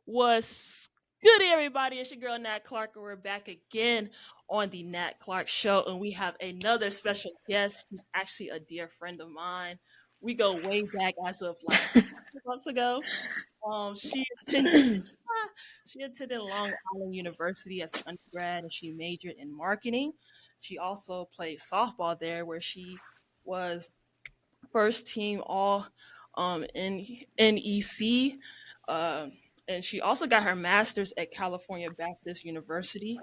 What's good, everybody? It's your girl Nat Clark, and we're back again on the Nat Clark Show, and we have another special guest. She's actually a dear friend of mine. We go way back as of like 2 months ago. She attended she attended Long Island University as an undergrad, and she majored in marketing. She also played softball there, where she was first team all in NEC. Uh, and she also got her master's at California Baptist University,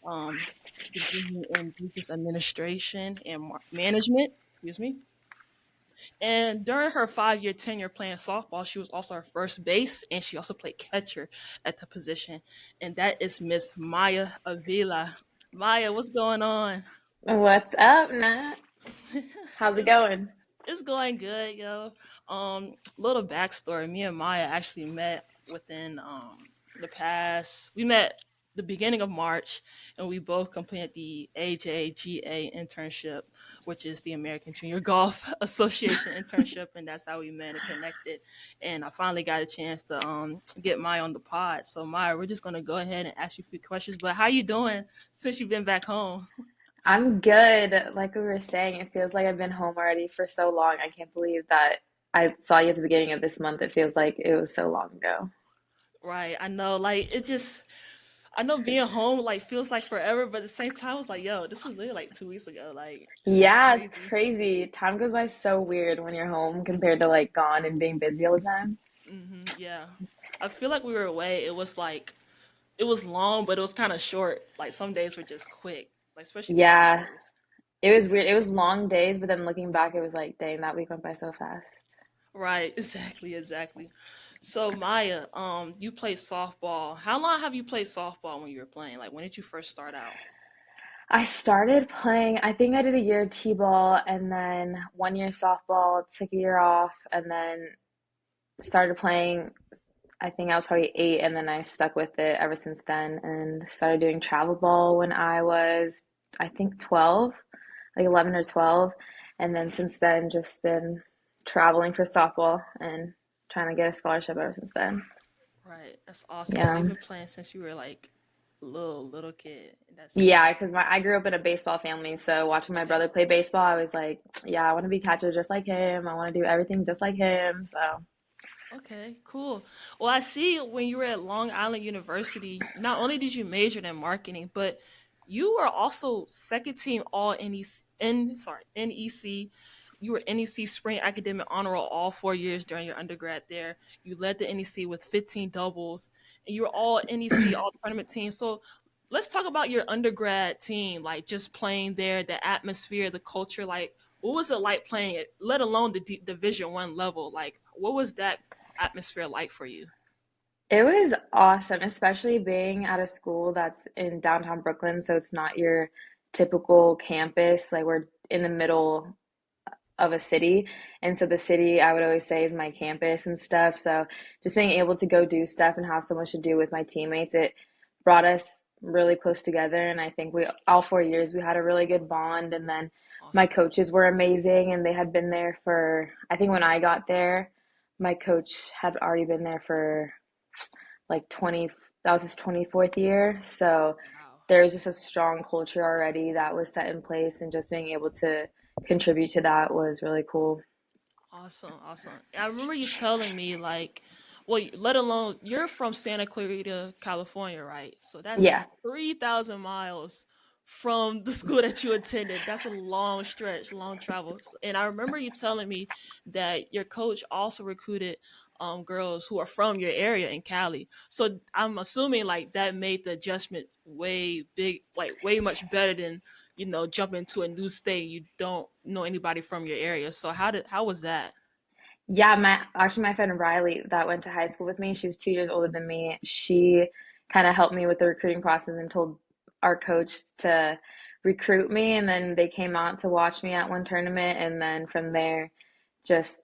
um, degree in business administration and management. Excuse me. And during her 5 year tenure playing softball, she was also her first base, and she also played catcher at the position. And that is Miss Maya Avila. Maya, what's going on? What's up, Nat? How's it it's going? It's going good, yo. Little backstory. Me and Maya actually met within the past. We met the beginning of March, and we both completed the AJGA internship, which is the American Junior Golf Association internship, and that's how we met and connected. And I finally got a chance to get Maya on the pod. So Maya, we're just gonna go ahead and ask you a few questions. But how you doing since you've been back home? I'm good. Like we were saying, it feels like I've been home already for so long. I can't believe that I saw you at the beginning of this month. It feels like it was so long ago. Right, I know. Like it just I know being home like feels like forever, but at the same time, it's like, yo, this was literally like 2 weeks ago. Like, it's Yeah, it's crazy. crazy. Time goes by so weird when you're home compared to like gone and being busy all the time. Yeah, I feel like we were away. It was long, but it was kind of short. Like some days were just quick, like especially to work Yeah, days. it was weird. It was long days, but then looking back, it was like, dang, that week went by so fast. Right, exactly, exactly. So Maya, you played softball. How long have you played softball when you were playing? Like, when did you first start out? I started playing, I think I did a year of t-ball and then 1 year softball, took a year off, and then started playing. I think I was probably 8, and then I stuck with it ever since then and started doing travel ball when I was, I think, 12, like 11 or 12. And then since then, just been traveling for softball and trying to get a scholarship ever since then. Right, that's awesome. So Yeah. you've been playing since you were like little kid. That's Yeah, because I grew up in a baseball family, so watching my okay. brother play baseball, I was like, yeah, I want to be catcher just like him. I want to do everything just like him. So Okay, cool. Well, I see when you were at Long Island University, not only did you major in marketing, but you were also second team all NEC. You were NEC Spring Academic Honor Roll all 4 years during your undergrad there. You led the NEC with 15 doubles, and you were all NEC all tournament team. So let's talk about your undergrad team, like just playing there, the atmosphere, the culture. Like, what was it like playing it? Let alone the Division 1 level. Like, what was that atmosphere like for you? it was awesome, especially being at a school that's in downtown Brooklyn, so it's not your typical campus. Like we're in the middle of a city. And so the city, I would always say, is my campus and stuff. So just being able to go do stuff and have so much to do with my teammates, it brought us really close together. And I think we, all 4 years, we had a really good bond. And then my Awesome. coaches were amazing and they had been there for, I think when I got there, my coach had already been there for like 20, that was his 24th year. So Wow. there's just a strong culture already that was set in place, and just being able to contribute to that was really cool. Awesome. Awesome. I remember you telling me, like, well, let alone you're from Santa Clarita, California, right? So that's Yeah. 3,000 miles from the school that you attended. That's a long stretch, long travel. And I remember you telling me that your coach also recruited girls who are from your area in Cali. So I'm assuming like that made the adjustment way big, like way much better than jumping to a new state. You don't know anybody from your area. So how was that? Yeah, my friend Riley that went to high school with me, she's 2 years older than me. She kind of helped me with the recruiting process and told our coach to recruit me, and then they came out to watch me at one tournament, and then from there just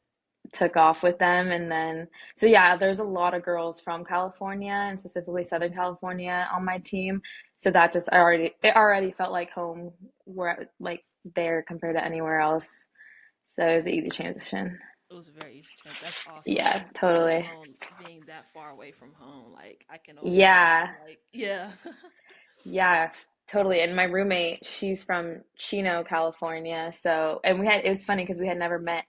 took off with them. And then so yeah, there's a lot of girls from California and specifically Southern California on my team. So that just it already felt like home, where like there compared to anywhere else. So it was an easy transition. It was a very easy trend. That's awesome. Yeah, Let totally. alone being that far away from home. Like I can only Yeah, imagine. Like yeah, yeah, totally. And my roommate, she's from Chino, California. So, and it was funny because we had never met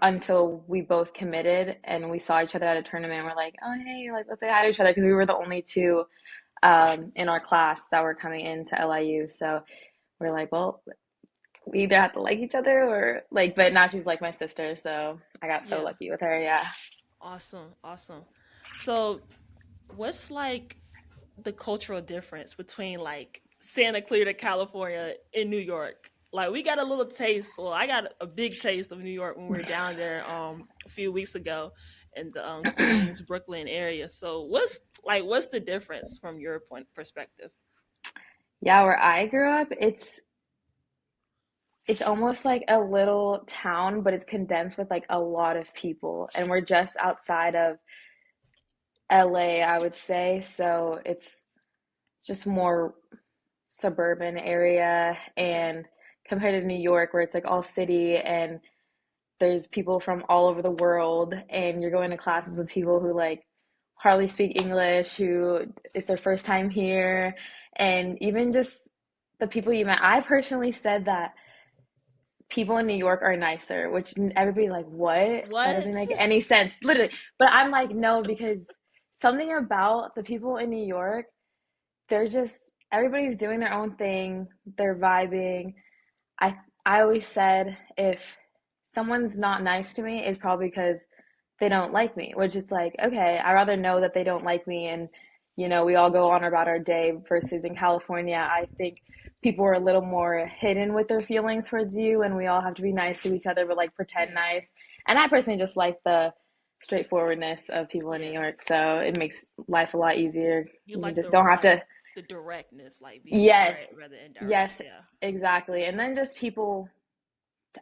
until we both committed and we saw each other at a tournament. We're like, oh, hey, like, let's say hi to each other because we were the only two in our class that were coming into LIU. So we're like, well, we either have to like each other or like, but now she's like my sister. So I got so yeah. lucky with her. Yeah. Awesome, awesome. So what's like the cultural difference between like Santa Clara, California, and New York? Like we got a little taste. Well, I got a big taste of New York when we were down there a few weeks ago in the Queens, Brooklyn area. So what's the difference from your point perspective? Yeah, where I grew up, it's almost like a little town, but it's condensed with like a lot of people. And we're just outside of LA, I would say. So it's just more suburban area Okay. and compared to New York where it's like all city and there's people from all over the world and you're going to classes with people who like hardly speak English, who it's their first time here, and even just the people you met. I personally said that people in New York are nicer, which everybody like, what? That doesn't What? make any sense, literally. But I'm like, no, because something about the people in New York, they're just everybody's doing their own thing, they're vibing. I always said if someone's not nice to me, it's probably because they don't like me, which is like, okay, I rather know that they don't like me and we all go on about our day versus in California, I think people are a little more hidden with their feelings towards you and we all have to be nice to each other but like pretend Yeah. nice. And I personally just like the straightforwardness of people in New Yeah. York, so it makes life a lot easier. You You like just the don't have to. the directness, like being Yes, direct rather indirect. yes, Yeah. exactly. And then just people,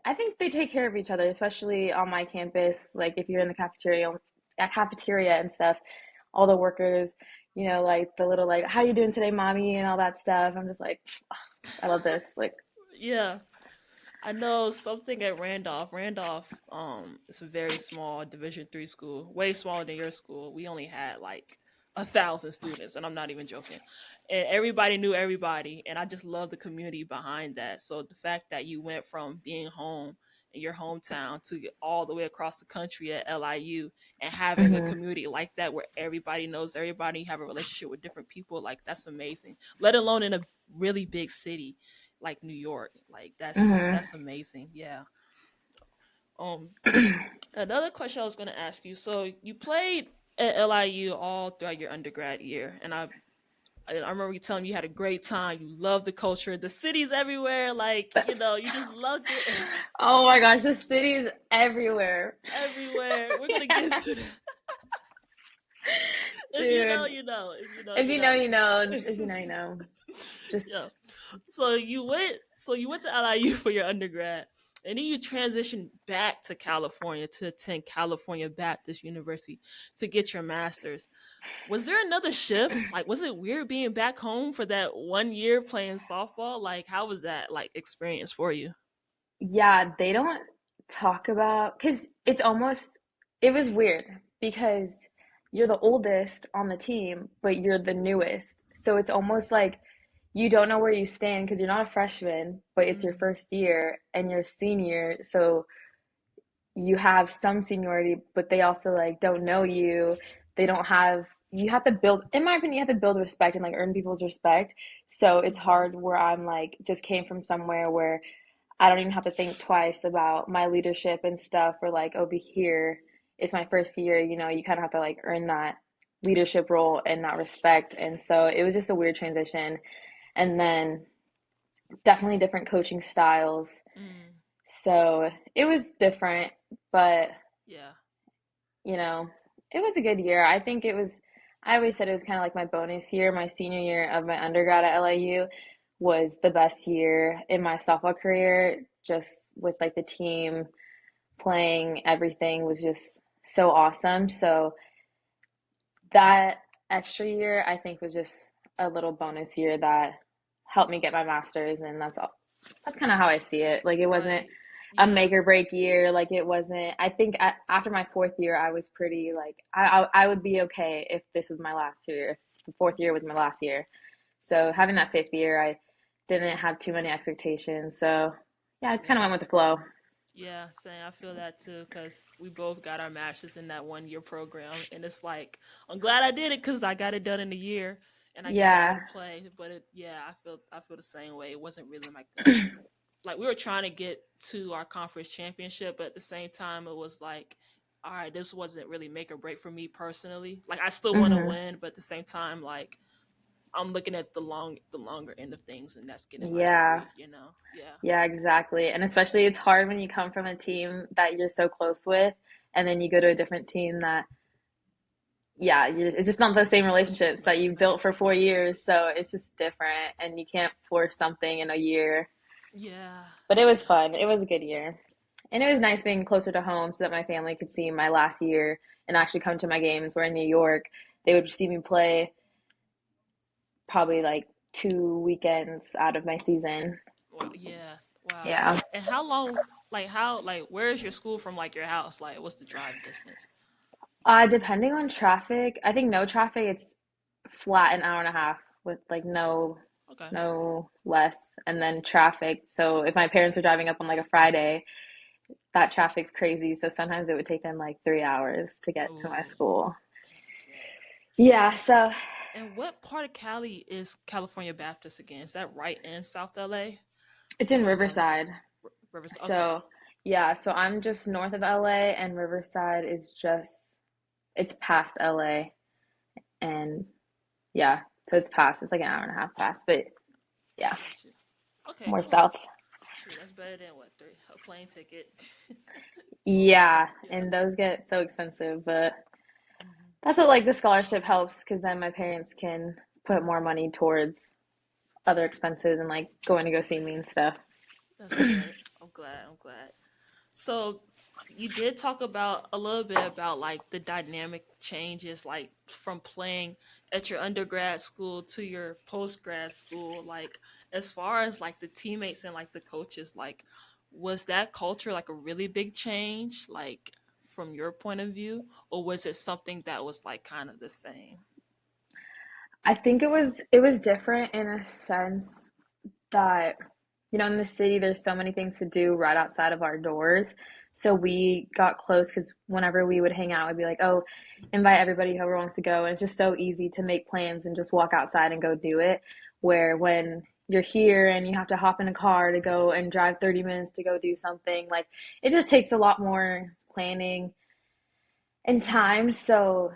I think they take care of each other, especially on my campus. Like if you're in the cafeteria and stuff, all the workers, like the little like, how you doing today, mommy, and all that stuff. I'm just like, I love this. Like, Yeah. I know something at Randolph. Randolph, it's a very small Division 3 school, way smaller than your school. We only had like 1,000 students, and I'm not even joking. And everybody knew everybody, and I just love the community behind that. So the fact that you went from being home in your hometown to get all the way across the country at LIU and having a mm-hmm, community like that where everybody knows everybody, you have a relationship with different people, like that's amazing. Let alone in a really big city like New York. Like mm-hmm. that's amazing. Yeah. Um Another question I was gonna ask you. So you played at LIU all throughout your undergrad year, and I remember you telling me you had a great time. You loved the culture, the cities everywhere. Like That's, you just loved it oh my gosh, the city's everywhere. everywhere. We're gonna get into that. If you know, Dude, you know. If you know, if you you know, know. you know. If you know, you know. Yeah. Just, So you went to LIU for your undergrad, and then you transitioned back to California to attend California Baptist University to get your master's. Was there another shift? Like, was it weird being back home for that 1 year playing softball? Like, how was that like experience for you? yeah, they don't talk about, because it was weird because you're the oldest on the team, but you're the newest. So it's almost like you don't know where you stand because you're not a freshman, but it's your Mm, first year and you're senior. So you have some seniority, but they also like don't know you. They don't have, you have to build, in my opinion, you have to build respect and like earn people's respect. So it's mm-hmm. hard where I'm like, just came from somewhere where I don't even have to think twice about my leadership and stuff, or like over here, it's my first year, you kind of have to like earn that leadership role and that respect. And so it was just a weird transition. And then definitely different coaching styles. Mm, So it was different, but yeah, you know, it was a good year. I always said it was kind of like my bonus year. My senior year of my undergrad at LIU was the best year in my softball career, just with like the team playing, everything was just so awesome. So that extra year, I think, was just a little bonus year that helped me get my master's, and that's all. That's kind of how I see it. Like it wasn't right. a Yeah. make or break year. Like it wasn't. I think after my fourth year, I was pretty like I would be okay if this was my last year. If the fourth year was my last year. So having that fifth year, I didn't have too many expectations. So yeah, I just kind of Yeah. went with the flow. Yeah, same. I feel that too because we both got our masters in that 1 year program, and it's like I'm glad I did it because I got it done in a year, and I got out Yeah. to play. But yeah, I feel the same way. It wasn't really like we were trying to get to our conference championship, but at the same time, it was like, all right, this wasn't really make or break for me personally. Like I still want to hmm win, but at the same time, like I'm looking at the longer end of things, and that's getting my Yeah. degree. Yeah, Yeah, exactly. And especially it's hard when you come from a team that you're so close with and then you go to a different team that yeah, it's just not the same it's relationships that you've different. built for 4 years. So it's just different, and you can't force something in a year. Yeah, But it was yeah. fun. It was a good year. And it was nice being closer to home so that my family could see my last year and actually come to my games. We're in New York. They would see me play probably like 2 weekends out of my season. Well, yeah. Wow. Yeah. So, and how long? Where is your school from? Like your house? Like, what's the drive distance? Depending on traffic, I think no traffic, it's flat an hour and a half with like Okay. no less. And then traffic. So if my parents are driving up on like a Friday, that traffic's crazy. So sometimes it would take them like 3 hours to get to my Ooh. school. Dang. Yeah. Yeah, so And what part of Cali is California Baptist again? Is that right in South LA, it's in or is that Riverside. Rivers? Okay. So yeah, so I'm just north of LA and Riverside is just it's past LA and yeah, so it's past. It's like an hour and a half past, but yeah, Gotcha. Okay. more Cool. south. Shoot, that's better than what a plane ticket. Yeah, Yeah. and those get so expensive, but Hmm. that's what like the scholarship helps because then my parents can put more money towards other expenses and like going to go see me and stuff. That's good. I'm glad. I'm glad. So you did talk about a little bit about like the dynamic changes like from playing at your undergrad school to your post grad school, like as far as like the teammates and like the coaches, like was that culture like a really big change like from your point of view, or was it something that was like kind of the same? I think it was different in a sense that in the city there's so many things to do right outside of our doors. So we got close because whenever we would hang out, we'd be like, "Oh, invite everybody whoever wants to go." And it's just so easy to make plans and just walk outside and go do it. Where when you're here and you have to hop in a car to go and drive 30 minutes to go do something, like it just takes a lot more planning and Hmm. time. So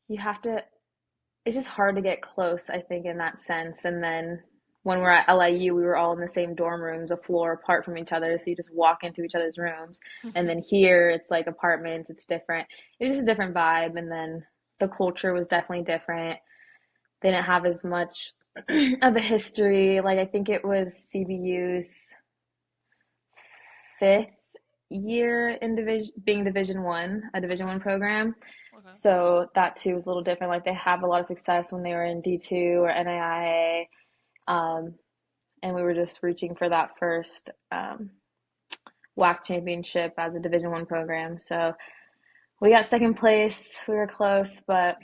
you have to it's just hard to get close, I think, in that sense. And then when we're at LIU, we were all in the same dorm rooms, a floor apart from each other. So you just walk into each other's rooms. And then here, it's like apartments, it's different. It was just a different vibe. And then the culture was definitely different. They didn't have as much of a history. Like, I think it was CBU's fifth year in being Division 1, a Division 1 program. Okay. So that too was a little different. Like they have a lot of success when they were in D2 or NAIA. And we were just reaching for that first WAC championship as a Division 1 program. So we got second place. We were close, but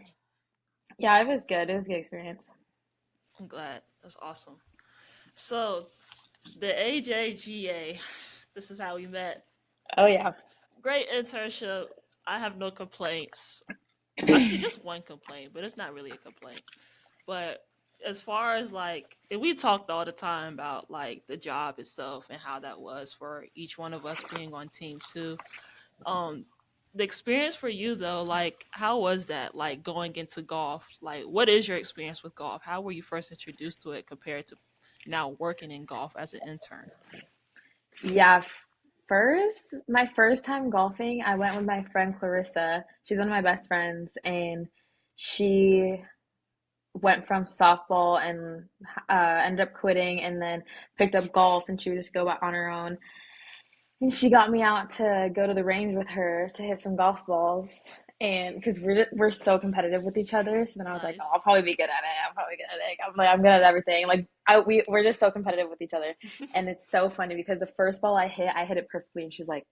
yeah, it was good. It was a good experience. I'm glad. That's awesome. So the AJGA, this is how we met. Oh yeah. Great internship. I have no complaints. Actually, just one complaint, but it's not really a complaint. But as far as like, and we talked all the time about like the job itself and how that was for each one of us being on team two. Um, the experience for you though, like, how was that? Like going into golf, like, what is your experience with golf? How were you first introduced to it compared to now working in golf as an intern? Yeah, my first time golfing, I went with my friend Clarissa. She's one of my best friends, and she went from softball and ended up quitting and then picked up golf and she would just go out on her own. And she got me out to go to the range with her to hit some golf balls. and because we're so competitive with each other. So then I was like, oh, I'll Nice. probably be good at it. I'm probably good at it. I'm like, I'm good at everything. Like we're just so competitive with each other, and it's so funny because the first ball I hit it perfectly, and she's like,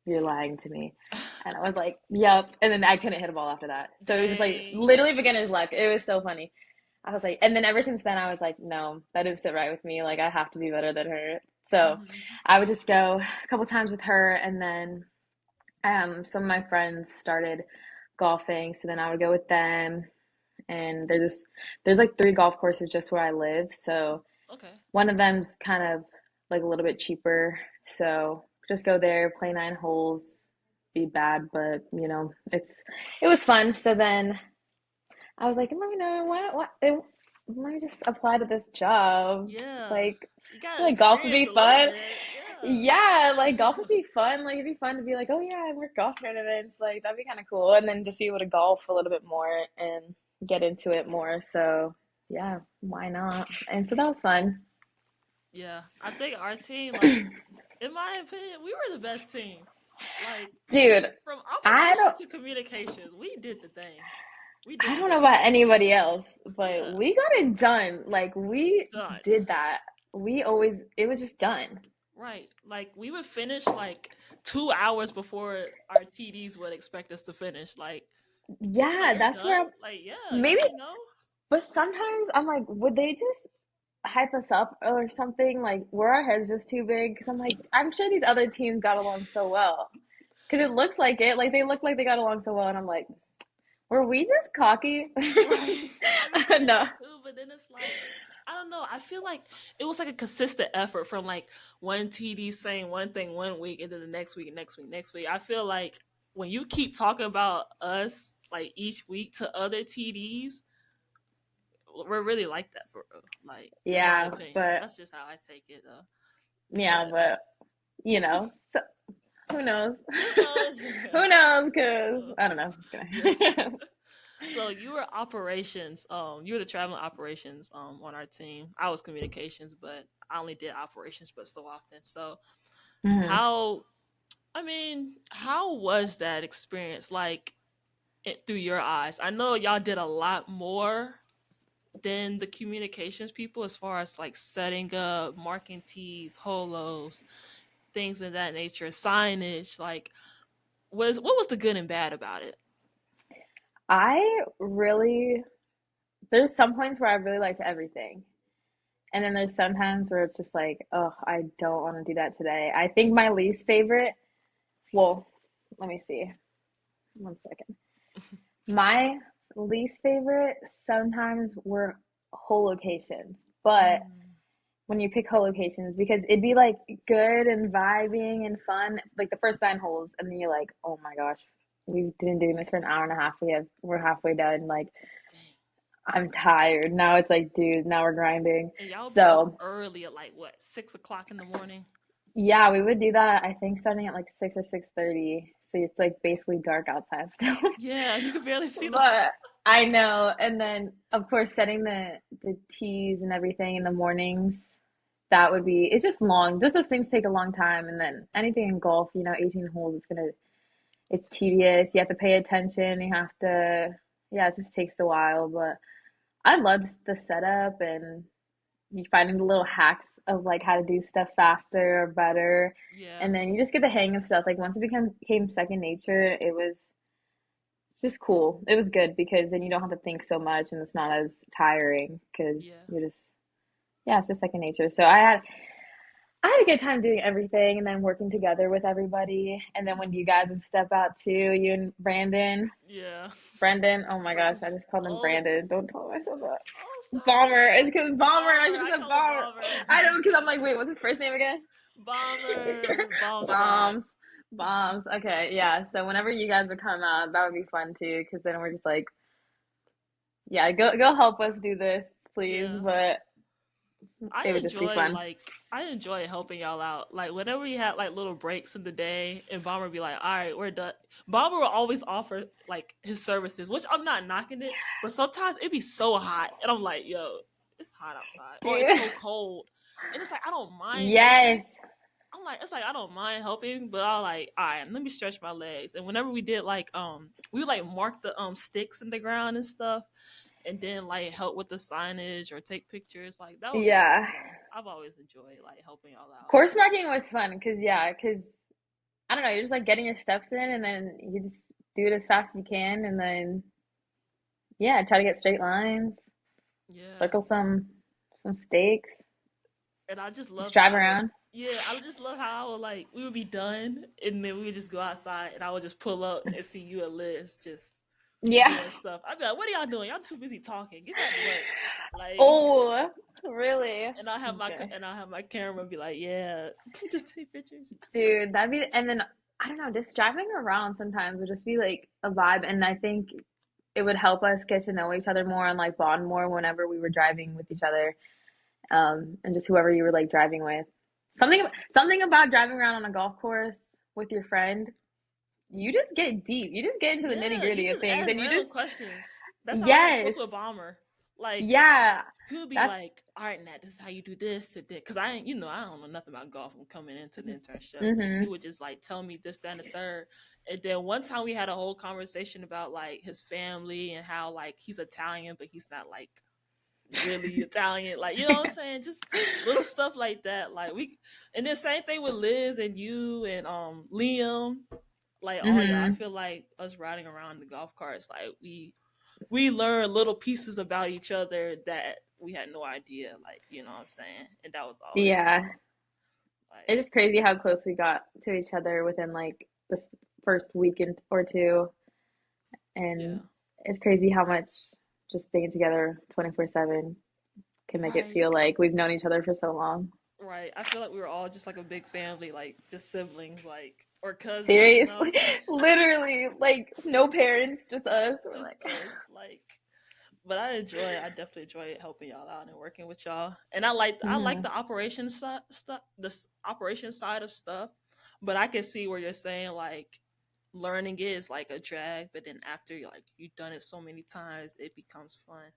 "You're lying to me," and I was like, "Yep," and then I couldn't hit a ball after that. So it was just like Dang. literally beginner's luck. It was so funny. I was like, and then ever since then, I was like, no, that didn't sit right with me. Like I have to be better than her. So Hmm. I would just go a couple times with her, and then some of my friends started golfing, so then I would go with them. And there's like three golf courses just where I live, so Okay. one of them's kind of like a little bit cheaper. So just go there, play 9 holes, be bad, but it was fun. So then I was like, let me know let me just apply to this job. Yeah. Like, You I got feel like golf would experience be a little fun. bit. Yeah, like Yeah. golf would be fun. Like it'd be fun to be like, oh yeah, I work golf tournaments. Like that'd be kind of cool. And then just be able to golf a little bit more and get into it more. So yeah, why not? And so that was fun. Yeah. I think our team, like, in my opinion, we were the best team. Like, Dude, from I operations don't to communications, we did the thing. We I did the don't know thing. about anybody else, but Yeah. we got it done. Like we Done. did that. It was just done. Right. Like, we would finish, like, 2 hours before our TDs would expect us to finish. Like, they'd be like, Yeah, you're that's done? where Like, yeah, you maybe, didn't know? but sometimes I'm like, would they just hype us up or something? Like, were our heads just too big? Because I'm like, I'm sure these other teams got along so well. Because it looks like it. Like, they look like they got along so well. And I'm like, were we just cocky? Right. I be thinking No. that too, but then it's like, I don't know. I feel like it was like a consistent effort from like one TD saying one thing one week and then the next week, next week, next week. I feel like when you keep talking about us like each week to other TDs, we're really like that for real. Like, in my Yeah, opinion. but, That's just how I take it though. yeah, But but, so, who knows? who knows? Who knows? Because, Uh, I don't know. yeah. Just kidding. So you were operations. You were the traveling operations on our team. I was communications, but I only did operations, but so often. So Mhm. how? I mean, how was that experience like through your eyes? I know y'all did a lot more than the communications people as far as like setting up, marking tees, holos, things of that nature, signage. Like, was what was the good and bad about it? I really, there's some points where I really liked everything. And then there's sometimes where it's just like, oh, I don't want to do that today. I think my least favorite, well, let me see. 1 second. My least favorite sometimes were whole locations, but Mm, when you pick whole locations, because it'd be like good and vibing and fun, like the first 9 holes, and then you're like, oh my gosh, we've been doing this for an hour and a half. We're halfway done. Like dang. I'm tired. Now it's like, dude, now we're grinding. And y'all be up So early at like what, 6 o'clock in the morning? yeah, we would do that. I think starting at like 6 or 6:30. So it's like basically dark outside still. Yeah, you can barely see the. But I know. And then of course setting the teas and everything in the mornings. That would be it's just long. Just those things take a long time. And then anything in golf, 18 holes, it's tedious. You have to pay attention. You have to yeah, it just takes a while. But I loved the setup and you finding the little hacks of like how to do stuff faster or better. Yeah, And then you just get the hang of stuff. Like once it became second nature, it was just cool. It was good because then you don't have to think so much and it's not as tiring because yeah, you're just yeah, it's just second nature. So I had a good time doing everything and then working together with everybody. And then when you guys would step out too, you and yeah. Brendan, oh my gosh, Brendan. I just called him Oh, Brandon. Don't tell myself oh, that. Bomber. It's because Bomber. I Bomber. should have I said call him Bomber. I Bomber. don't because I'm like, wait, what's his first name again? Bomber. Bomb squad. Bombs. Bombs. Okay, yeah. So whenever you guys would come out, that would be fun too, because then we're just like, yeah, go help us do this, please. Yeah. But it I would just be enjoy fun. like I enjoy helping y'all out. Like whenever we had like little breaks in the day, and Bomber would be like, "All right, we're done." Bomber will always offer like his services, which I'm not knocking it, but sometimes it be so hot, and I'm like, "Yo, it's hot outside," or it's Dude. so cold, and it's like I don't mind helping, Yes. I'm like, it's like I don't mind helping, but I like, all right, let me stretch my legs. And whenever we did like, we would like mark the sticks in the ground and stuff, and then like help with the signage or take pictures. Like that was always Yeah. fun. I've always enjoyed like helping y'all out. Course marking was fun because, yeah, because I don't know, you're just like getting your steps in and then you just do it as fast as you can and then, yeah, try to get straight lines, Yeah, circle some stakes, and I just just love drive how. around. Yeah, I just love how I would like we would be done, and then we would just go outside, and I would just pull up and see you and Liz just Yeah. doing stuff. I'd be like, "What are y'all doing? Y'all too busy talking. Get back to work." Like, Oh, really? and Okay. I have my camera be like, "Yeah, just take pictures." Dude, that'd be, and then I don't know, just driving around sometimes would just be like a vibe. And I think it would help us get to know each other more and like bond more whenever we were driving with each other. And just whoever you were like driving with. Something about driving around on a golf course with your friend, you just get deep. You just get into the nitty Yeah, you gritty of just things, ask and you random just questions. That's how I like was yes, with Bomber. Like yeah, he'll be that's like, "All right, Nat, this is how you do this and that." Because I ain't, I don't know nothing about golf. I'm coming into the internship, and he mm-hmm, would just like tell me this, that, and the third. And then one time we had a whole conversation about like his family and how like he's Italian, but he's not like really Italian. Like you know what I'm saying? Just little stuff like that. Like we, and then same thing with Liz and you and Liam. Like all y'all, I mm-hmm, feel like us riding around the golf carts, like we learn little pieces about each other that we had no idea. Like you know what I'm saying, and that was always yeah. fun. Like It is crazy how close we got to each other within like this first weekend or two, and yeah, it's crazy how much just being together 24/7 can make it right, feel like we've known each other for so long. right. I feel like we were all just like a big family, like just siblings, like or cousins. You know what I'm Seriously, saying? literally, like no parents, just us. We're Just like, us, like. But I definitely enjoy helping y'all out and working with y'all. And I like hmm, the stuff, operation side of stuff. But I can see where you're saying like learning is like a drag, but then after like you've done it so many times, it becomes fun.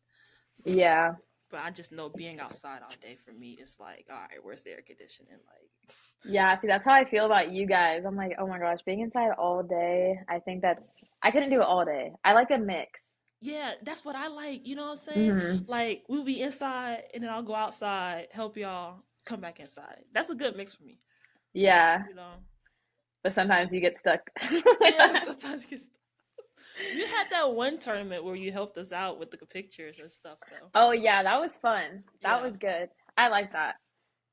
So, yeah, but I just know being outside all day for me is like, all right, where's the air conditioning? Like, yeah. See, that's how I feel about you guys. I'm like, oh my gosh, being inside all day. I think I couldn't do it all day. I like a mix. yeah, that's what I like. You know what I'm saying? Hmm. Like we'll be inside and then I'll go outside, help y'all, come back inside. That's a good mix for me. Yeah, You know. but sometimes you get stuck. Yeah, sometimes it gets. You had that one tournament where you helped us out with the pictures and stuff, though. Oh yeah, that was fun. That Yeah. was good. I like that.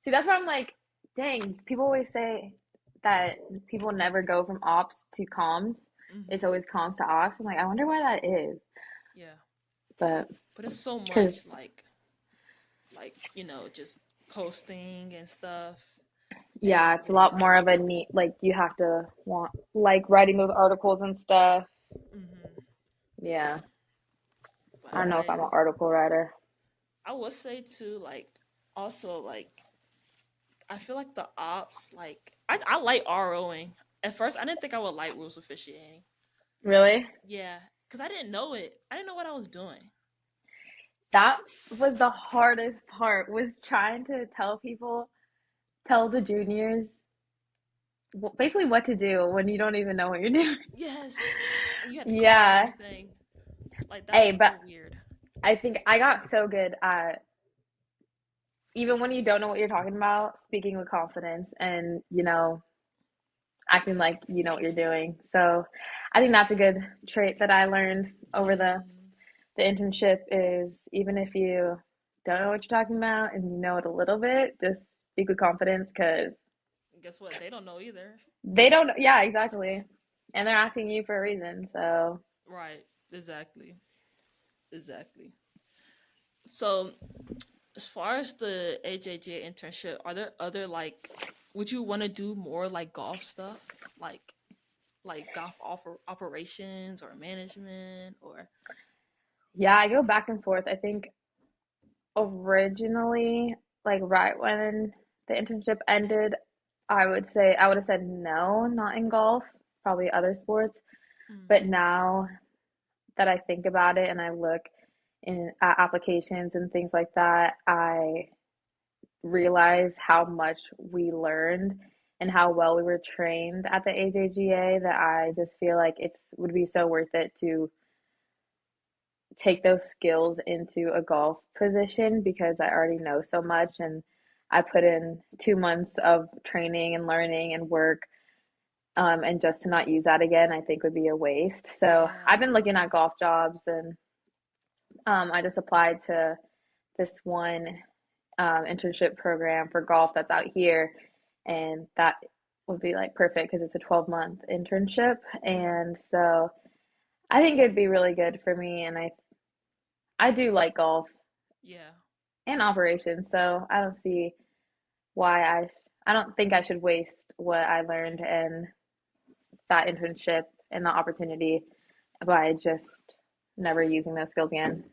See, that's why I'm like, dang, people always say that people never go from ops to comms. It's Hmm. always comms to ops. I'm like, I wonder why that is. Yeah. But But it's so it's much because, like just posting and stuff, and yeah, it's a lot more of a neat, like, you have to want, like, writing those articles and stuff. yeah. Yeah. But I don't know if I'm an article writer. I would say too, like also like I feel like the ops like I like ROing. At first, I didn't think I would like rules officiating. Really? Yeah, because I didn't know it. I didn't know what I was doing. That was the hardest part, was trying to tell the juniors basically what to do when you don't even know what you're doing. Yes, when you had to call Yeah. everything. Like that Hey, was but so weird. I think I got so good at, even when you don't know what you're talking about, speaking with confidence and, acting like you know what you're doing. So I think that's a good trait that I learned over Hmm. the internship, is even if you don't know what you're talking about and you know it a little bit, just speak with confidence because Guess what? They don't know either. they don't, yeah, exactly. And they're asking you for a reason. So Right. Exactly. Exactly. So, as far as the AJJ internship, are there other like, would you want to do more like golf stuff, like golf operations or management or? yeah, I go back and forth. I think originally, like right when the internship ended, I would have said no, not in golf, probably other sports. But Mm, now that I think about it and I look in at applications and things like that, I realize how much we learned and how well we were trained at the AJGA that I just feel like it would be so worth it to take those skills into a golf position because I already know so much and I put in 2 months of training and learning and work. And just to not use that again, I think would be a waste. So Yeah. I've been looking at golf jobs and I just applied to this one internship program for golf that's out here. And that would be like perfect because it's a 12-month internship. Hmm. And so I think it'd be really good for me. And I do like golf Yeah. and operations. So I don't see why I don't think I should waste what I learned in that internship and the opportunity by just never using those skills again.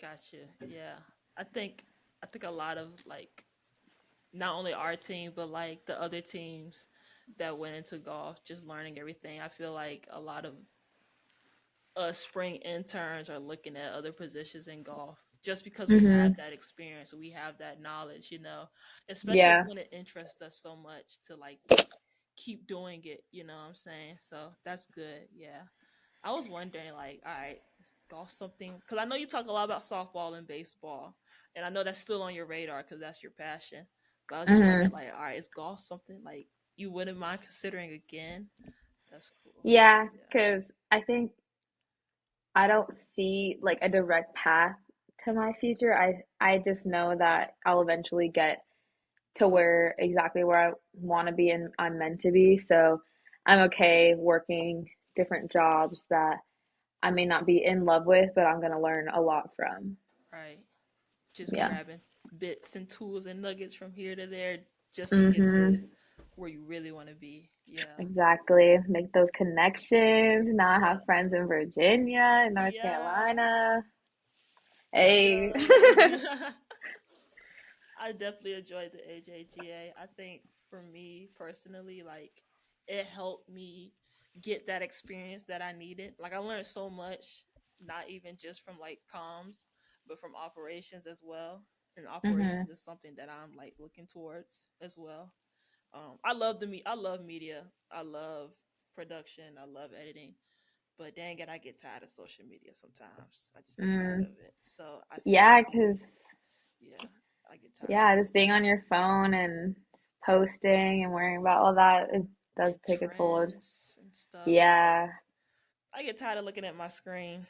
Gotcha. Yeah. I think I think a lot of like not only our team but like the other teams that went into golf just learning everything. I feel like a lot of spring interns are looking at other positions in golf just because we have Mm-hmm. that experience, we have that knowledge, especially Yeah. when it interests us so much to like keep doing it, you know what I'm saying? So that's good. Yeah. I was wondering, like, all right, is golf something? Because I know you talk a lot about softball and baseball, and I know that's still on your radar because that's your passion. But I was just wondering, Mm-hmm. like, all right, is golf something like you wouldn't mind considering again? That's cool. Yeah, Yeah. because I think I don't see like a direct path to my future. I just know that I'll eventually get to where I want to be and I'm meant to be. So I'm okay working different jobs that I may not be in love with, but I'm gonna learn a lot from. Right. Just Yeah. grabbing bits and tools and nuggets from here to there just to get to Mm-hmm. where you really want to be. Yeah. Exactly. Make those connections. Now I have Yeah. friends in Virginia, in North Yeah. Carolina. Hey. Yeah. I definitely enjoyed the AJGA. I think for me personally, like it helped me get that experience that I needed. Like I learned so much, not even just from like comms, but from operations as well. And Mm-hmm. operations is something that I'm like looking towards as well. I love media. I love production. I love editing. But dang it, I get tired of social media sometimes. I just get tired Mm. of it. So I feel Yeah, like, because yeah, I get tired of yeah, it. just being on your phone and posting and worrying about all that, it does And take a toll. trends and stuff. Like Yeah. I get tired of looking at my screen.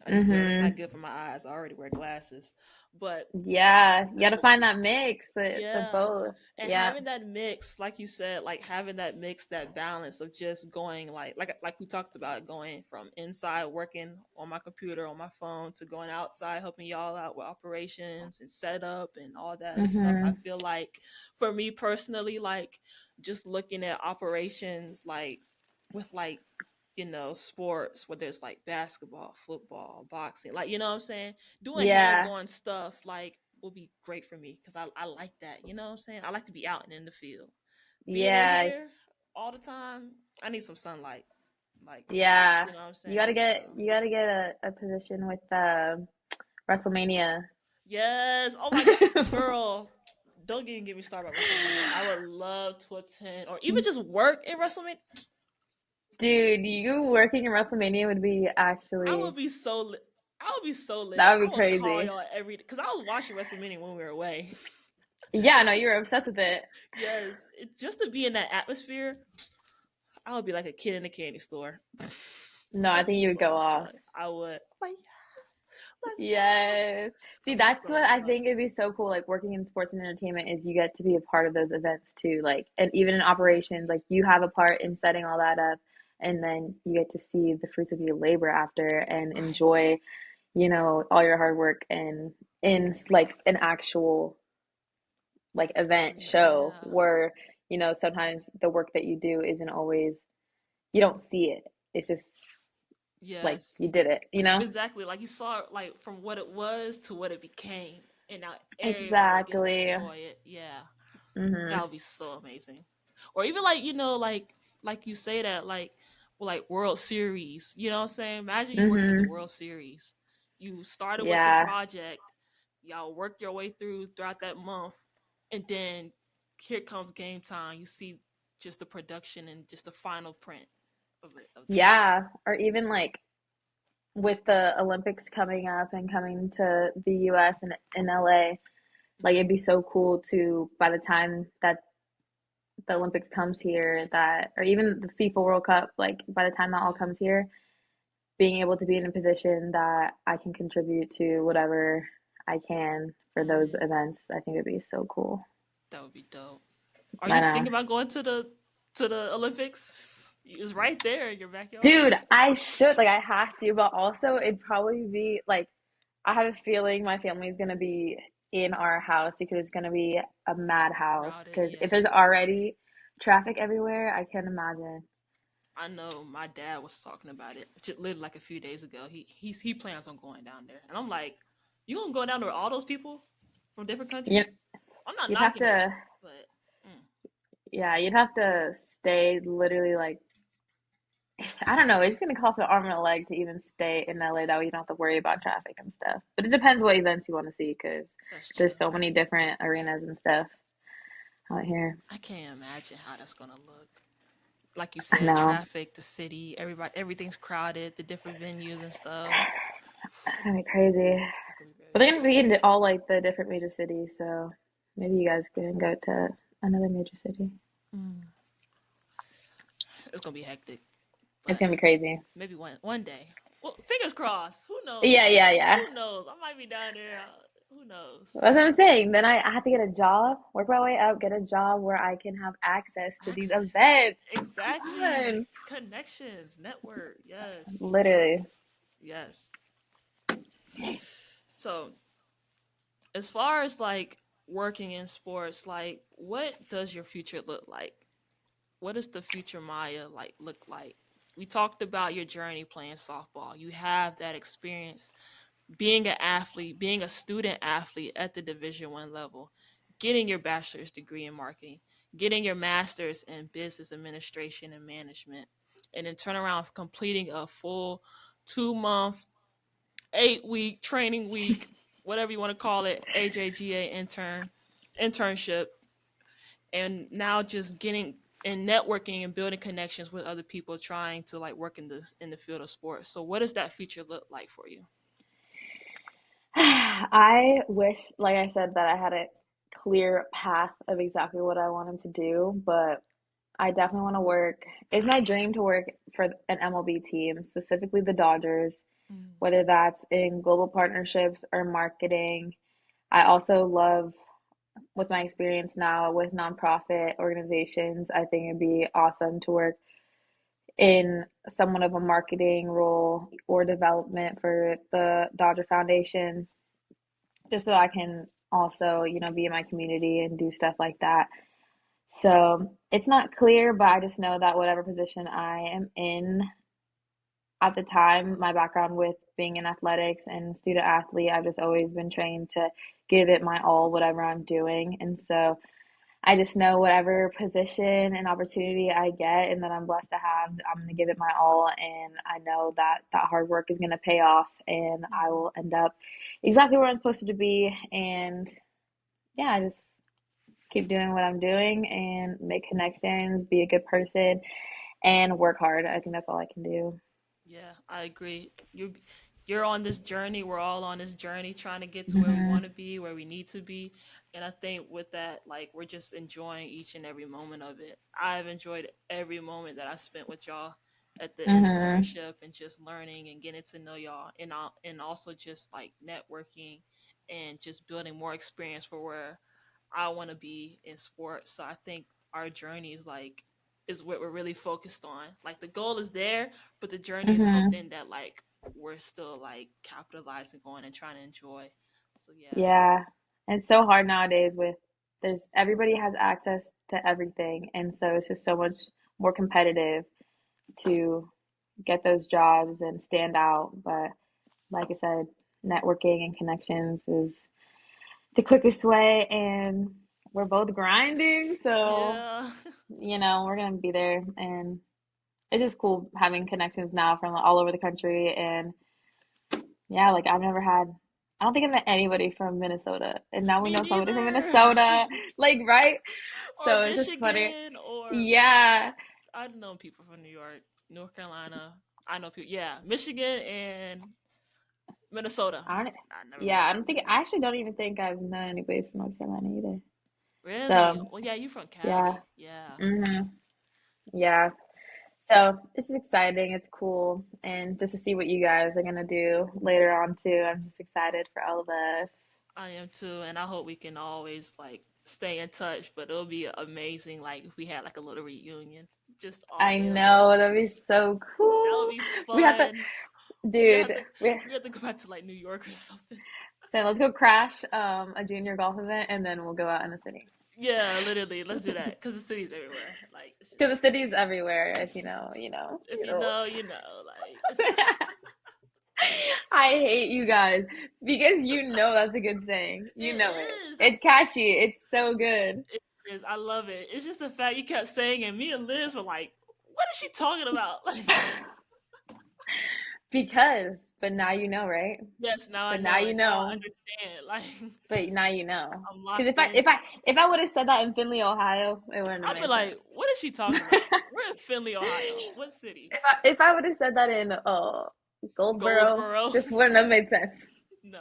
I just do. It's not Mm-hmm. good for my eyes. I already wear glasses. But Yeah. You gotta find that mix, the yeah. both. And Yeah. having that mix, like you said, like having that mix, that balance of just going like we talked about, going from inside working on my computer, on my phone, to going outside helping y'all out with operations and setup and all that other stuff. I Mm-hmm. feel like for me personally, like just looking at operations like with like sports, whether it's like basketball, football, boxing, like what I'm saying, doing Yeah. hands-on stuff like will be great for me because I like that, you know what I'm saying. I like to be out and in the field. Being in Yeah. here all the time, I need some sunlight, like, Yeah. you know what I'm You gotta saying. So get you gotta get a position with WrestleMania. yes, oh my god, girl, don't even get me started about WrestleMania. I would love to attend or even just work in WrestleMania. Dude, you working in WrestleMania would be I would actually, be so lit. I would be so lit. that would I be would call crazy. y'all every because I was watching WrestleMania when we were away. Yeah, no, you were obsessed with it. Yes, it's just to be in that atmosphere. I would be like a kid in a candy store. No, I That'd be think you would so go much off. fun. I would. Like, yes, let's go. Yes. See, That'd be that's so what much I fun. think it'd be so cool, like working in sports and entertainment is you get to be a part of those events too. Like, and even in operations, like you have a part in setting all that up, and then you get to see the fruits of your labor after and Right. enjoy, all your hard work and in like an actual like event show Yeah. where, sometimes the work that you do isn't always, you don't see it. It's just like Yes. you did it? Exactly. Like you saw it, like from what it was to what it became, and now everybody gets to Exactly. enjoy it. Yeah. That Hmm. would be so amazing. Or even like like you say that like World Series. You know what I'm saying? Imagine you working in the Hmm. World Series. You started with the Yeah. project. Y'all worked your way throughout that month, and then here comes game time. You see just the production and just the final print of the video. Yeah, or even like with the Olympics coming up and coming to the US and in LA, like it'd Mm-hmm. be so cool to by the time that the Olympics comes here that or even the FIFA World Cup, like by the time that all Mm-hmm. comes here, being able to be in a position that I can contribute to whatever I can for those Mm-hmm. events, I think it'd be so cool. That would be dope. Are I you know. thinking about going to the Olympics? It's right there in your backyard. Dude, I should, like, I have to, but also it'd probably be like, I have a feeling my family's gonna be in our house because it's gonna be a madhouse. Crowded, Because if yeah. there's already traffic everywhere, I can't imagine. I know my dad was talking about it just literally like a few days ago. He plans on going down there, and I'm like, you gonna go down there with all those people from different You, countries? I'm not you'd have knocking it, to, but mm, yeah, you'd have to stay literally like, I don't know, it's gonna cost an arm and a leg to even stay in LA. That way you don't have to worry about traffic and stuff. But it depends what events you want to see because that's there's true. so many different arenas and stuff out here. I can't imagine how that's gonna look. Like you I said, know. traffic, the city, everybody, everything's crowded, the different venues and stuff. It's gonna be crazy. It's gonna be But very they're gonna be crazy. in all like the different major cities, so maybe you guys can go to another major city. Mm, it's gonna be hectic, It's but gonna be crazy. maybe one day. Well, fingers crossed. Who knows? Yeah, yeah, yeah. Who knows? I might be down there. Who knows? That's what I'm saying. Then I have to get a job, work my way up, get a job where I can have access to these Access. events. Come Exactly. on. Connections. Network. Yes. Literally. Yes. So, as far as like working in sports, like what does your future look like? What does the future Maya like look like? We talked about your journey playing softball. You have that experience being an athlete, being a student athlete at the Division 1 level, getting your bachelor's degree in marketing, getting your master's in business administration and management, and then turn around completing a full 2 month, 8 week training week, whatever you want to call it, AJGA internship, and now just getting and networking and building connections with other people trying to like work in the field of sports. So what does that future look like for you? I wish, like I said, that I had a clear path of exactly what I wanted to do, but I definitely want to work. It's my dream to work for an MLB team, specifically the Dodgers, Mm, whether that's in global partnerships or marketing. I also love, with my experience now with nonprofit organizations, I think it'd be awesome to work in somewhat of a marketing role or development for the Dodger Foundation, just so I can also, be in my community and do stuff like that. So it's not clear, but I just know that whatever position I am in at the time, my background with being in athletics and student athlete, I've just always been trained to give it my all, whatever I'm doing. And so I just know whatever position and opportunity I get and that I'm blessed to have, I'm going to give it my all. And I know that that hard work is going to pay off and I mm-hmm. will end up exactly where I'm supposed to be. And yeah, I just keep doing what I'm doing and make connections, be a good person, and work hard. I think that's all I can do. Yeah, I agree. You're on this journey. We're all on this journey trying to get to where we want Mhm. to be, where we need to be. And I think with that, like we're just enjoying each and every moment of it. I've enjoyed every moment that I spent with y'all at the Mhm. internship and just learning and getting to know y'all and also just like networking and just building more experience for where I want to be in sports. So I think our journey is what we're really focused on. Like the goal is there, but the journey is Mhm. something that like we're still like capitalizing on and trying to enjoy. So yeah. Yeah. And it's so hard nowadays with there's everybody has access to everything, and so it's just so much more competitive to get those jobs and stand out. But like I said, networking and connections is the quickest way, and we're both grinding, so Yeah. we're gonna be there, and it's just cool having connections now from all over the country, and yeah, like I don't think I met anybody from Minnesota, and now we Me know somebody from neither. Minnesota. Like, right? Or So it's just funny. Michigan, or Yeah. I've known people from New York, North Carolina. I know people. Yeah, Michigan and Minnesota. I don't, I never yeah, met I don't think anybody. I actually don't even think I've known anybody from North Carolina either. Really? So Well, yeah, you from yeah, Cali. Yeah, yeah. So it's just exciting. It's cool, and just to see what you guys are gonna do later on too. I'm just excited for all of us. I am too, and I hope we can always like stay in touch. But it'll be amazing, like if we had like a little reunion, just all I day of us. know that'd be so That would cool. be We have to, fun. We have dude. to We we have to go back to like New York or something. so let's go crash a junior golf event, and then we'll go out in the city. Yeah, literally, let's do that because the city's everywhere. Like it's just Because the city's everywhere. If you know, you know, if you you know. know, you know. Like I hate you guys because you know that's a good saying. You it know it. is. It's catchy. It's so good. It is. I love it. It's just the fact you kept saying, and me and Liz were like, "What is she talking about?" Like, Because, but now you know, right? yes, now I But now know, you and now I know. understand. Like, But now you know. I'm Because locked in. if I would have said that in Findlay, Ohio, it wouldn't have I'd be made like, sense. "What is she talking about?" We're in Findlay, Ohio. What city? If I would have said that in Goldsboro, Goldsboro. just wouldn't have made sense. No.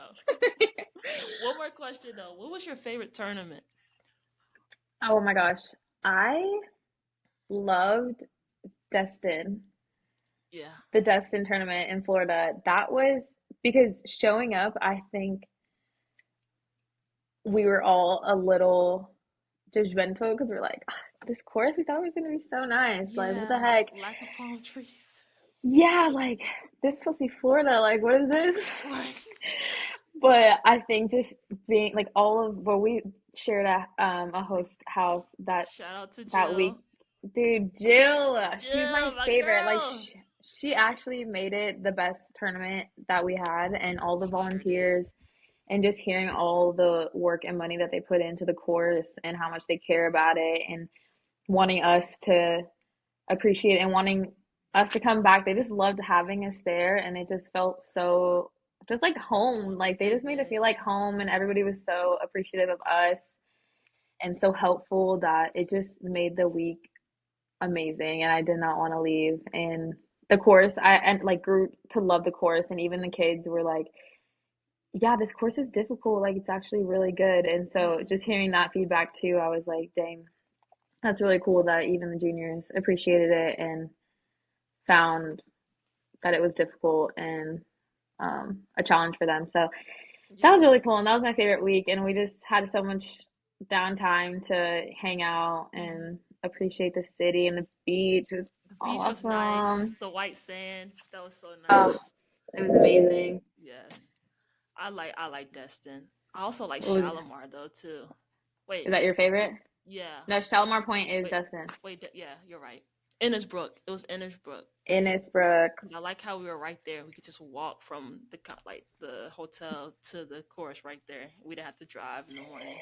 One more question though. What was your favorite tournament? Oh my gosh, I loved Destin, Yeah. the Destin tournament in Florida. That was because showing up, I think we were all a little judgmental because we're like, "Ah, this course we thought was gonna be so nice. Like, what the Yeah. heck? Lack of palm trees. Yeah, like this is supposed to be Florida. Like, what is this? Right. But I think just being like all of well, we shared a host house Shout out to that week. Jill. Dude, Jill, she's my Jill, my favorite. Like girl. she actually made it the best tournament that we had, and all the She sure did. volunteers and just hearing all the work and money that they put into the course and how much they care about it and wanting us to appreciate and wanting us to come back. They just loved having us there, and it just felt so just like home. Like they It just made it did. feel like home, and everybody was so appreciative of us and so helpful that it just made the week amazing. And I did not want to leave. And the course, I and like grew to love the course, and even the kids were like, "Yeah, this course is difficult. Like it's actually really good." And so Mhm. just hearing that feedback too, I was like, "Dang, that's really cool that even the juniors appreciated it and found that it was difficult and a challenge for them." So that was Yeah. really cool, and that was my favorite week. And we just had so much downtime to hang out Mhm. and appreciate the city and the beach. It was The beach was nice. awesome. The white sand, that was so Oh, nice. it was amazing. Yes. I like Destin. I also like What was Shalimar though too. is Wait, that your favorite? yeah. No, Shalimar Point is Wait, Dustin. yeah, you're right. Innisbrook. It was Innisbrook. Innisbrook. Cause I like how we were right there. We could just walk from like the hotel to the course right there. We didn't have to drive in the morning.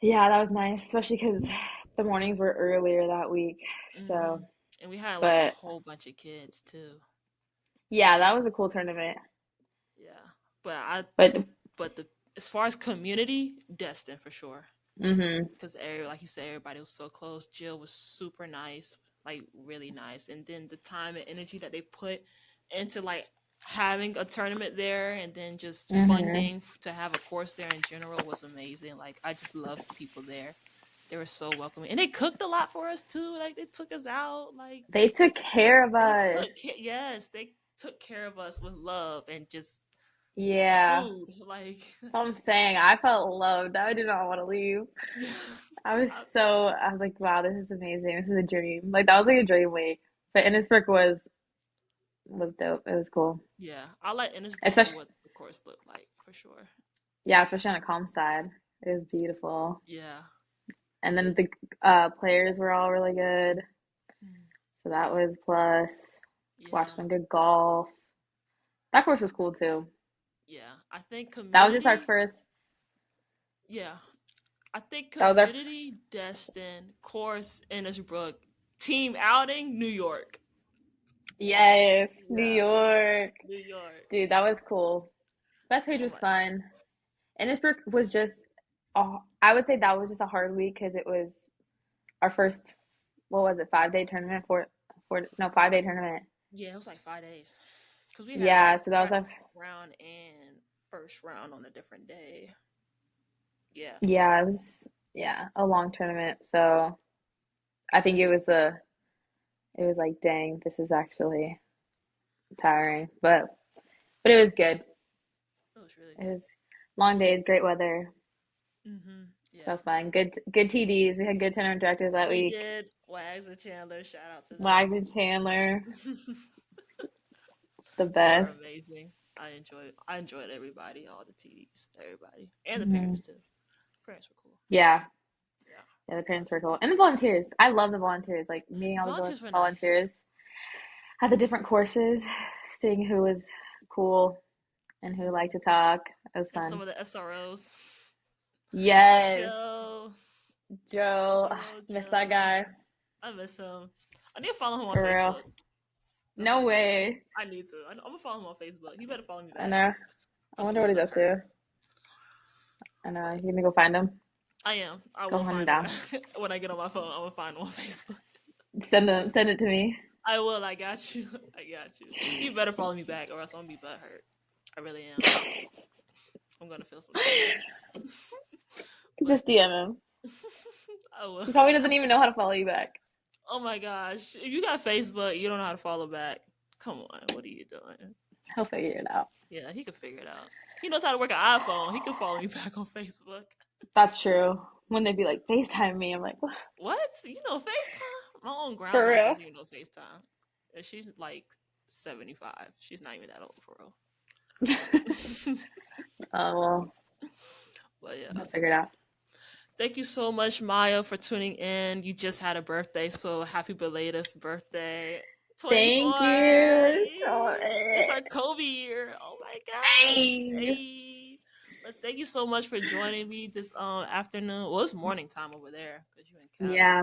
Yeah, that was nice, especially because the mornings were earlier that week. Hmm. So, And we had like a but whole bunch of kids too. yeah, that was a cool tournament. Yeah, but I But but the as far as community, Destin for sure. hmm Because like you said, everybody was so close. Jill was super nice, like really nice. And then the time and energy that they put into like having a tournament there, and then just hmm funding to have a course there in general was amazing. Like I just loved the people there. They were so welcoming, and they cooked a lot for us too. Like they took us out. Like they took care of they us. yes, they took care of us with love and just Yeah. food. Like So I'm saying I felt loved. I did not want to leave. yeah. I, I was like, wow, this is amazing. This is a dream. Like that was like a dream week. But Innisbrook was dope. It was cool. yeah, I like Innisbrook for Especially what the course looked like for sure. yeah, especially on the calm side. It was beautiful. Yeah. And then the players were all really good. Mm. So that was plus. Watched Yeah. some good golf. That course was cool too. Yeah. I think That was just our community, first. yeah. I think That was our community, Destin, course, Innisbrook, team outing, New York. yes, New Yeah. York. New York. Dude, that was cool. Bethpage Oh was my fun. Innisbrook was just, I would say that was just a hard week because it was our first, what was it, 5 day tournament? No, 5 day tournament. Yeah, it was like 5 days because we had Yeah, like so that was a, practice round and first round on a different day. Yeah, yeah, it was, yeah, a long tournament. So I think it was like, dang, this is actually tiring, but it was good. it was really It good. was long days, great weather. So it Yeah, was fun. Good TDs. We had good tournament directors that we week. did. Wags and Chandler, shout out to them. Wags and Chandler, the They were best. amazing. I enjoyed everybody, all the TDs, everybody, and the Hmm. parents too. Parents were cool. Yeah, Yeah, yeah, the parents were absolutely. cool. And the volunteers. I love the volunteers. Like meeting all the Volunteers were nice. volunteers at the different courses, seeing who was cool and who liked to talk. It was And some fun. of the SROs. Yes, Joe, Joe. SRO Miss that Joe. guy. I miss him. I need to follow him on For real. Facebook. That's No what I need to do. way. I need to. I'm gonna follow him on Facebook. He better follow me I back. know. I Or else I'm wonder gonna what be he's up butthurt. to. I know. But You gonna go find him? I am. I Go will hunt him find him down. back. When I get on my phone, I'm gonna find him on Facebook. Send it to me. I will. I got you. I got you. He better follow me back, or else I'm gonna be butthurt. I really am. I'm gonna feel some type of way. But Just DM him. I will. He probably doesn't even know how to follow you back. Oh my gosh! If you got Facebook, you don't know how to follow back. Come on, what are you doing? He'll figure it out. Yeah, he could figure it out. He knows how to work an iPhone. He can follow me back on Facebook. That's true. When they'd be like, FaceTime me, I'm like, what? What? You know FaceTime? My own For grandma real? doesn't even know FaceTime. And she's like 75. She's not even that old for real. Oh, well, But yeah. I'll figure it out. Thank you so much, Maya, for tuning in. You just had a birthday, so happy belated birthday. Thank 24. you. It's our Kobe year. Oh my gosh. Hey. Hey. But thank you so much for joining me this afternoon. Well, it's morning time over there because you're in Cali. Yeah,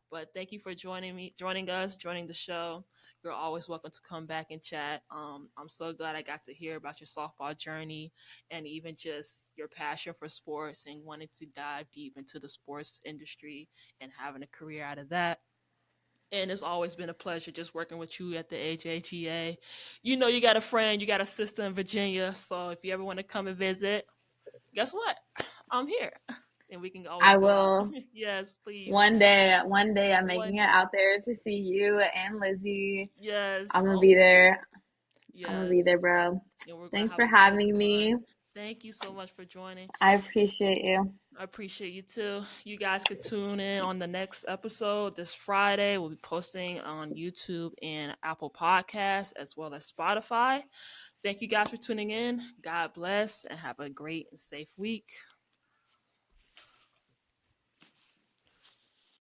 But thank you for joining us, joining the show. You're always welcome to come back and chat. I'm so glad I got to hear about your softball journey and even just your passion for sports and wanting to dive deep into the sports industry and having a career out of that. And it's always been a pleasure just working with you at the HHEA. You know, you got a friend, you got a sister in Virginia. So if you ever want to come and visit, guess what? I'm here. And we can always I go out. will. Yes, please. One day I'm One making it day. out there to see you and Lizzie. I'm Yes. gonna Oh, be there. I'm gonna be yes. there, bro. And we're gonna Thanks have for a great having time. me. Thank you so much for joining. I appreciate you. I appreciate you too. You guys could tune in on the next episode this Friday. We'll be posting on YouTube and Apple Podcasts as well as Spotify. Thank you guys for tuning in. God bless and have a great and safe week.